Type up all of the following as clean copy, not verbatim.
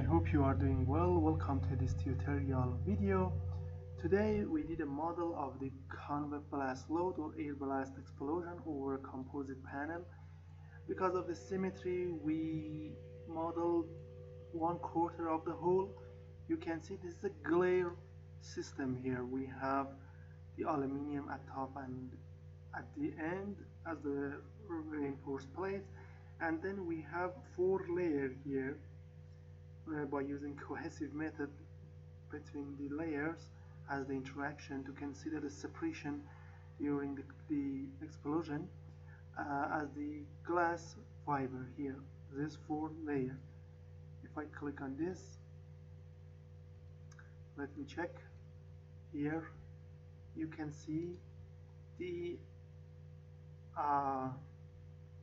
hope you are doing well. Welcome to this tutorial video. Today we did a model of the convex blast load or air blast explosion over a composite panel. Because of the symmetry, we modeled 1/4 of the whole. You can see this is a glare system here. We have the aluminium at top and at the end as the reinforced plate, and then we have 4 layers here. By using cohesive method between the layers as the interaction to consider the separation during the explosion as the glass fiber here. This 4 layer. If I click on this, let me check here. You can see the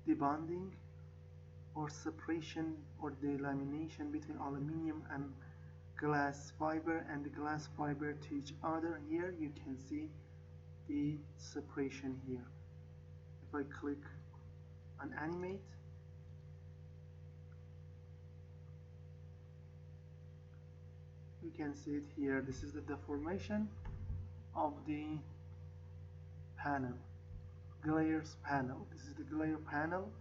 bonding or separation or delamination between aluminium and glass fiber and the glass fiber to each other. Here you can see the separation here. If I click on animate, you can see it here. This is the deformation of the panel, glares panel. This is the glare panel.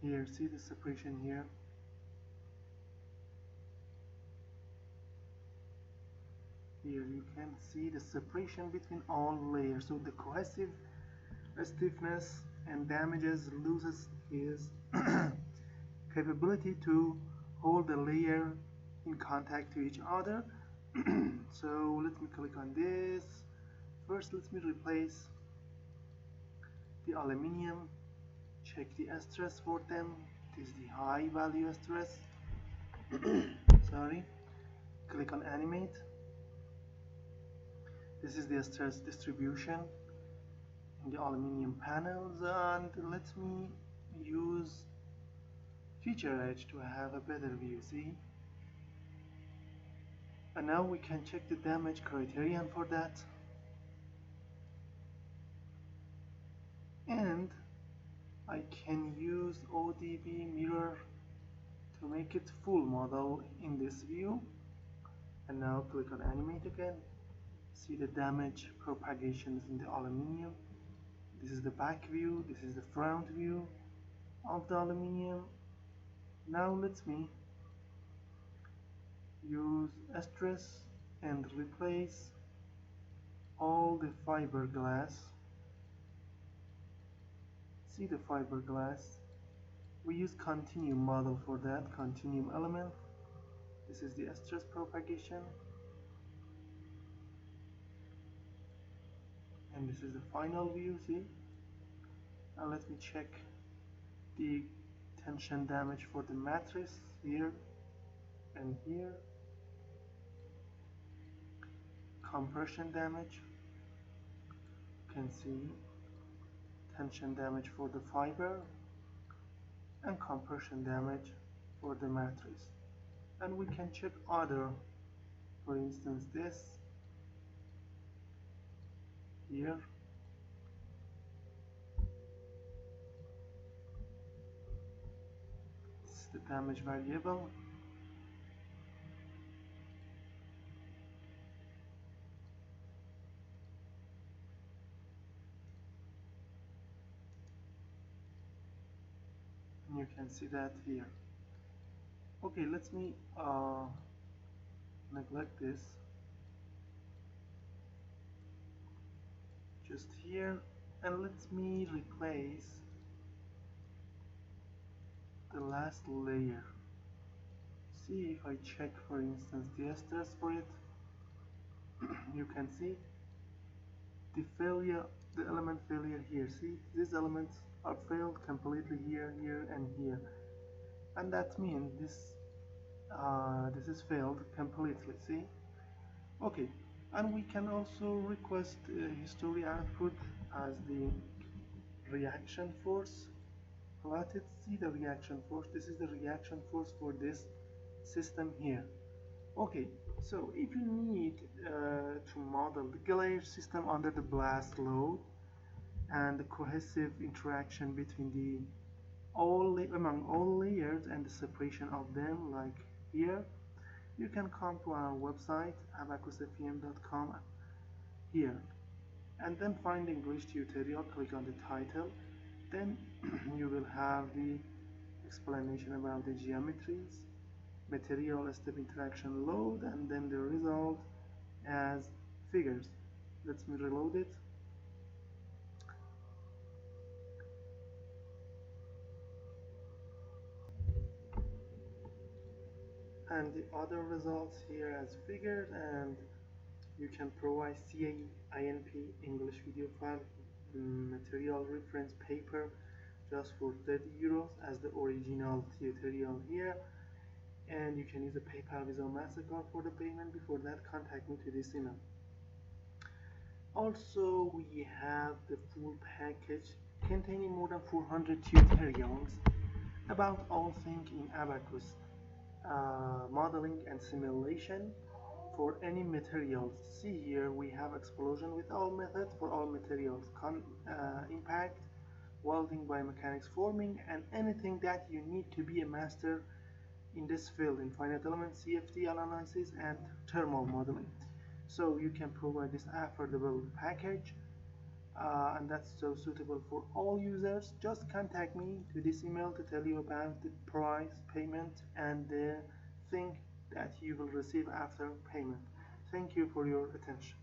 Here, see the separation here. Here you can see the separation between all layers. So the cohesive stiffness and damages loses its capability to hold the layer in contact to each other. So let me click on this. First, let me replace the aluminium. Check the stress for them. It is the high value stress. Sorry. Click on animate. This is the stress distribution in the aluminium panels, and let me use feature edge to have a better view. See? And now we can check the damage criterion for that. And I can use ODB mirror to make it full model in this view. And now click on animate again. See the damage propagations in the aluminium. This is the back view, this is the front view of the aluminium. Now let me use stress and replace all the fiberglass. See the fiberglass. We use continuum model for that, continuum element. This is the stress propagation. And this is the final view, see? Now let me check the tension damage for the matrix here and here. Compression damage. You can see tension damage for the fiber and compression damage for the matrix. And we can check other, for instance this here. This is the damage variable. And you can see that here. Okay, let me neglect this. Just here, and let me replace the last layer. See if I check, for instance, the stress for it. You can see the failure, the element failure here. See, these elements are failed completely here, here, and here, and that means this is failed completely. See, okay. And we can also request history output as the reaction force plotted. See the reaction force. This is the reaction force for this system here. Okay, so if you need to model model the glare system under the blast load and the cohesive interaction between among all layers and the separation of them, like here. You can come to our website abaqusfem.com here, and then find the English tutorial. Click on the title, then you will have the explanation about the geometries, material step interaction load, and then the result as figures. Let me reload it. And the other results here as figures, and you can provide CAINP English video file material reference paper just for 30 euros as the original tutorial here, and you can use a PayPal, Visa, MasterCard for the payment. Before that, contact me to this email. Also, we have the full package containing more than 400 tutorials about all things in Abaqus, modeling and simulation for any materials. See here we have explosion with all methods for all materials, impact, welding, biomechanics, forming, and anything that you need to be a master in this field in finite element, CFD analysis, and thermal modeling. So you can provide this affordable package, and that's so suitable for all users. Just contact me to this email to tell you about the price, payment, and the thing that you will receive after payment. Thank you for your attention.